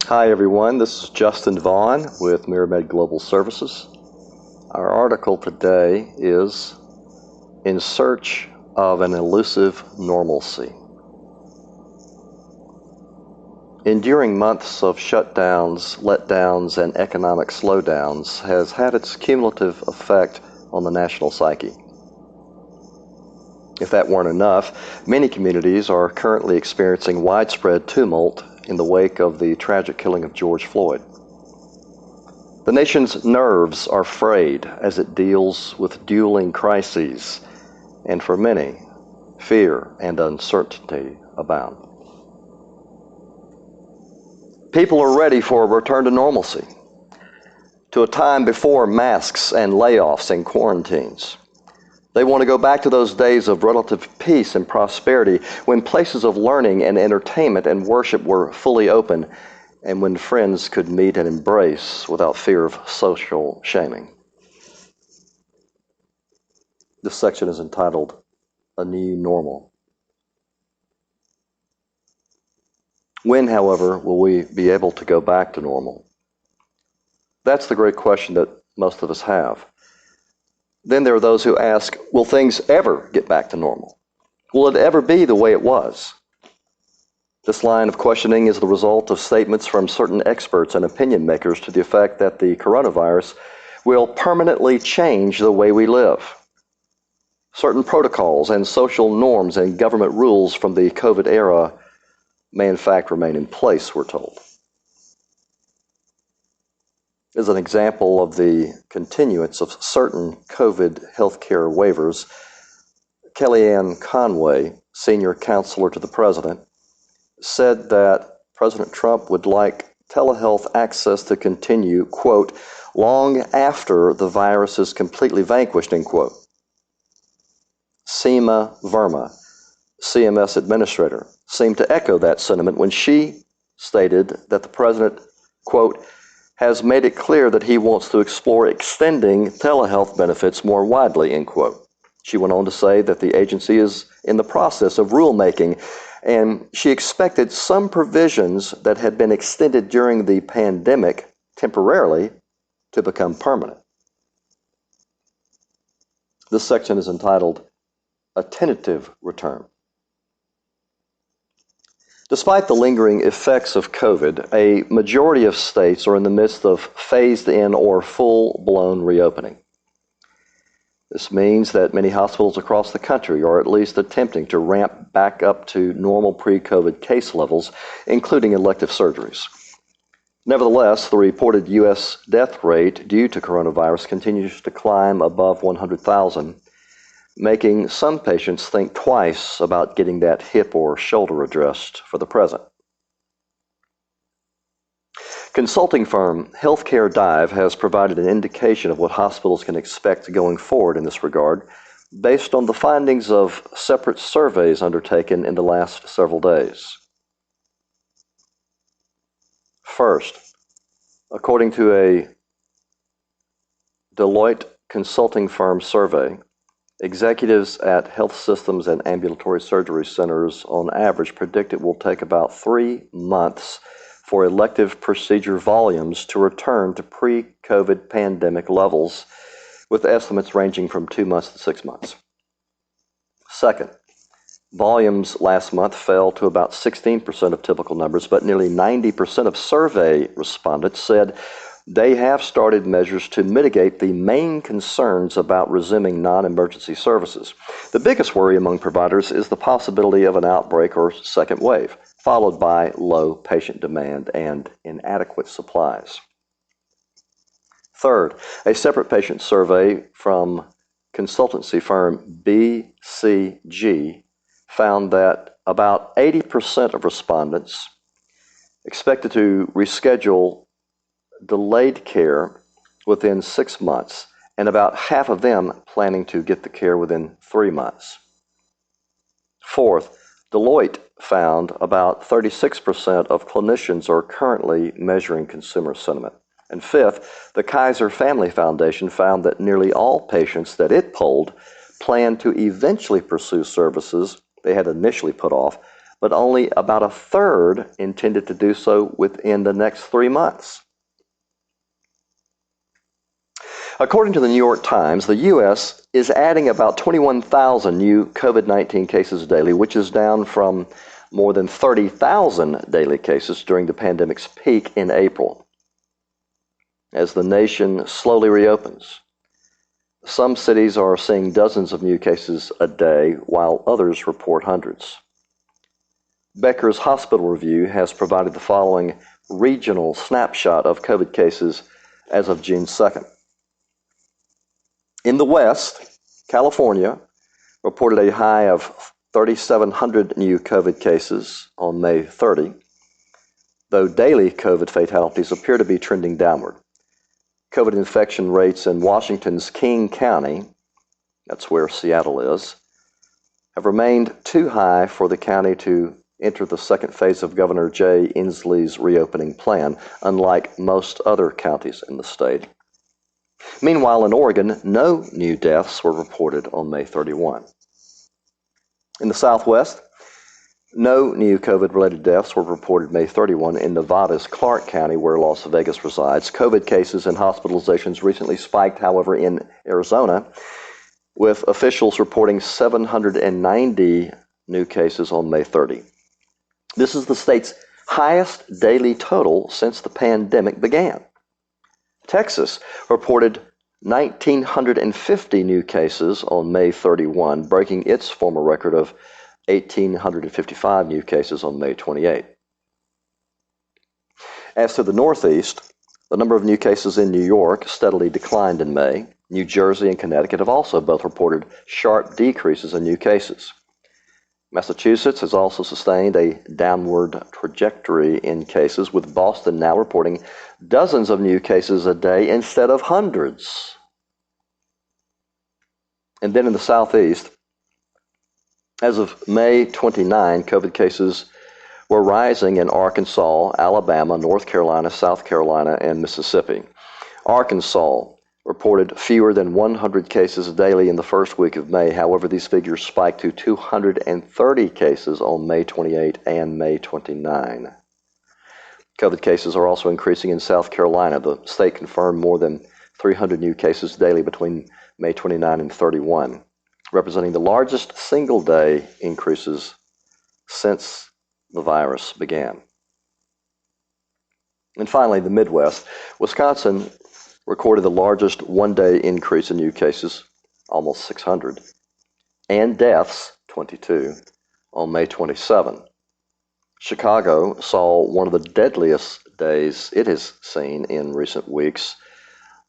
Hi everyone, this is Justin Vaughn with Miramed Global Services. Our article today is In Search of an Elusive Normalcy. Enduring months of shutdowns, letdowns, and economic slowdowns has had its cumulative effect on the national psyche. If that weren't enough, many communities are currently experiencing widespread tumult in the wake of the tragic killing of George Floyd. The nation's nerves are frayed as it deals with dueling crises, and for many, fear and uncertainty abound. People are ready for a return to normalcy, to a time before masks and layoffs and quarantines. They want to go back to those days of relative peace and prosperity when places of learning and entertainment and worship were fully open and when friends could meet and embrace without fear of social shaming. This section is entitled, A New Normal. When, however, will we be able to go back to normal? That's the great question that most of us have. Then there are those who ask, will things ever get back to normal? Will it ever be the way it was? This line of questioning is the result of statements from certain experts and opinion makers to the effect that the coronavirus will permanently change the way we live. Certain protocols and social norms and government rules from the COVID era may in fact remain in place, we're told. As an example of the continuance of certain COVID healthcare waivers, Kellyanne Conway, senior counselor to the president, said that President Trump would like telehealth access to continue, quote, long after the virus is completely vanquished, end quote. Seema Verma, CMS administrator, seemed to echo that sentiment when she stated that the president, quote, has made it clear that he wants to explore extending telehealth benefits more widely, end quote. She went on to say that the agency is in the process of rulemaking, and she expected some provisions that had been extended during the pandemic temporarily to become permanent. This section is entitled, A Tentative Return. Despite the lingering effects of COVID, a majority of states are in the midst of phased-in or full-blown reopening. This means that many hospitals across the country are at least attempting to ramp back up to normal pre-COVID case levels, including elective surgeries. Nevertheless, the reported U.S. death rate due to coronavirus continues to climb above 100,000, making some patients think twice about getting that hip or shoulder addressed for the present. Consulting firm Healthcare Dive has provided an indication of what hospitals can expect going forward in this regard based on the findings of separate surveys undertaken in the last several days. First, according to a Deloitte consulting firm survey, executives at health systems and ambulatory surgery centers on average predict it will take about 3 months for elective procedure volumes to return to pre-COVID pandemic levels, with estimates ranging from 2 months to 6 months. Second, volumes last month fell to about 16% of typical numbers, but nearly 90% of survey respondents said they have started measures to mitigate the main concerns about resuming non-emergency services. The biggest worry among providers is the possibility of an outbreak or second wave, followed by low patient demand and inadequate supplies. Third, a separate patient survey from consultancy firm BCG found that about 80% of respondents expected to reschedule delayed care within 6 months, and about half of them planning to get the care within 3 months. Fourth, Deloitte found about 36% of clinicians are currently measuring consumer sentiment. And fifth, the Kaiser Family Foundation found that nearly all patients that it polled plan to eventually pursue services they had initially put off but only about a third intended to do so within the next 3 months. According to the New York Times, the U.S. is adding about 21,000 new COVID-19 cases daily, which is down from more than 30,000 daily cases during the pandemic's peak in April. As the nation slowly reopens, some cities are seeing dozens of new cases a day, while others report hundreds. Becker's Hospital Review has provided the following regional snapshot of COVID cases as of June 2nd. In the West, California reported a high of 3,700 new COVID cases on May 30, though daily COVID fatalities appear to be trending downward. COVID infection rates in Washington's King County, that's where Seattle is, have remained too high for the county to enter the second phase of Governor Jay Inslee's reopening plan, unlike most other counties in the state. Meanwhile, in Oregon, no new deaths were reported on May 31. In the Southwest, no new COVID-related deaths were reported May 31 in Nevada's Clark County, where Las Vegas resides. COVID cases and hospitalizations recently spiked, however, in Arizona, with officials reporting 790 new cases on May 30. This is the state's highest daily total since the pandemic began. Texas reported 1,950 new cases on May 31, breaking its former record of 1,855 new cases on May 28. As to the Northeast, the number of new cases in New York steadily declined in May. New Jersey and Connecticut have also both reported sharp decreases in new cases. Massachusetts has also sustained a downward trajectory in cases, with Boston now reporting dozens of new cases a day instead of hundreds. And then in the Southeast, as of May 29, COVID cases were rising in Arkansas, Alabama, North Carolina, South Carolina, and Mississippi. Arkansas reported fewer than 100 cases daily in the first week of May. However, these figures spiked to 230 cases on May 28 and May 29. COVID cases are also increasing in South Carolina. The state confirmed more than 300 new cases daily between May 29 and 31, representing the largest single-day increases since the virus began. And finally, the Midwest. Wisconsin recorded the largest one-day increase in new cases, almost 600, and deaths, 22, on May 27. Chicago saw one of the deadliest days it has seen in recent weeks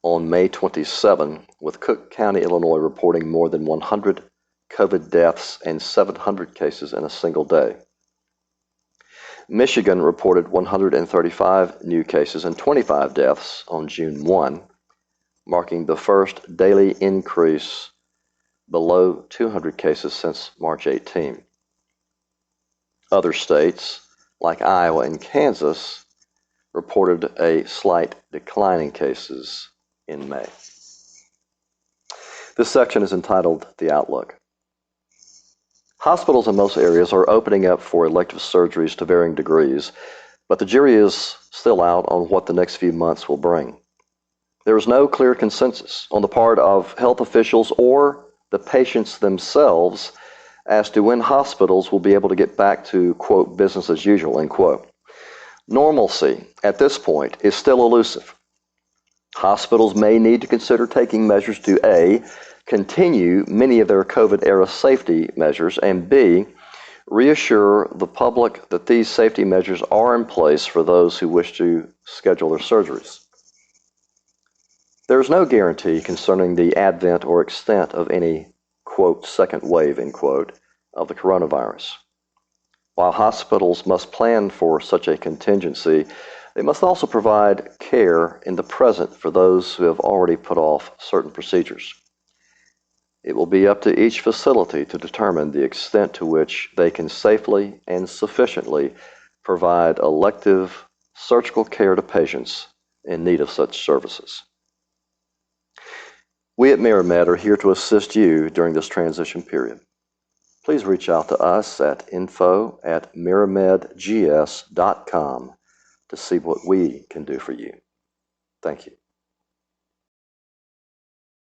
on May 27, with Cook County, Illinois, reporting more than 100 COVID deaths and 700 cases in a single day. Michigan reported 135 new cases and 25 deaths on June 1, marking the first daily increase below 200 cases since March 18. Other states, like Iowa and Kansas, reported a slight decline in cases in May. This section is entitled The Outlook. Hospitals in most areas are opening up for elective surgeries to varying degrees, but the jury is still out on what the next few months will bring. There is no clear consensus on the part of health officials or the patients themselves as to when hospitals will be able to get back to, quote, business as usual, end quote. Normalcy at this point is still elusive. Hospitals may need to consider taking measures to A, continue many of their COVID-era safety measures, and B, reassure the public that these safety measures are in place for those who wish to schedule their surgeries. There is no guarantee concerning the advent or extent of any, quote, second wave, end quote, of the coronavirus. While hospitals must plan for such a contingency, they must also provide care in the present for those who have already put off certain procedures. It will be up to each facility to determine the extent to which they can safely and sufficiently provide elective surgical care to patients in need of such services. We at MiraMed are here to assist you during this transition period. please reach out to us at info@miramedgs.com to see what we can do for you. Thank you.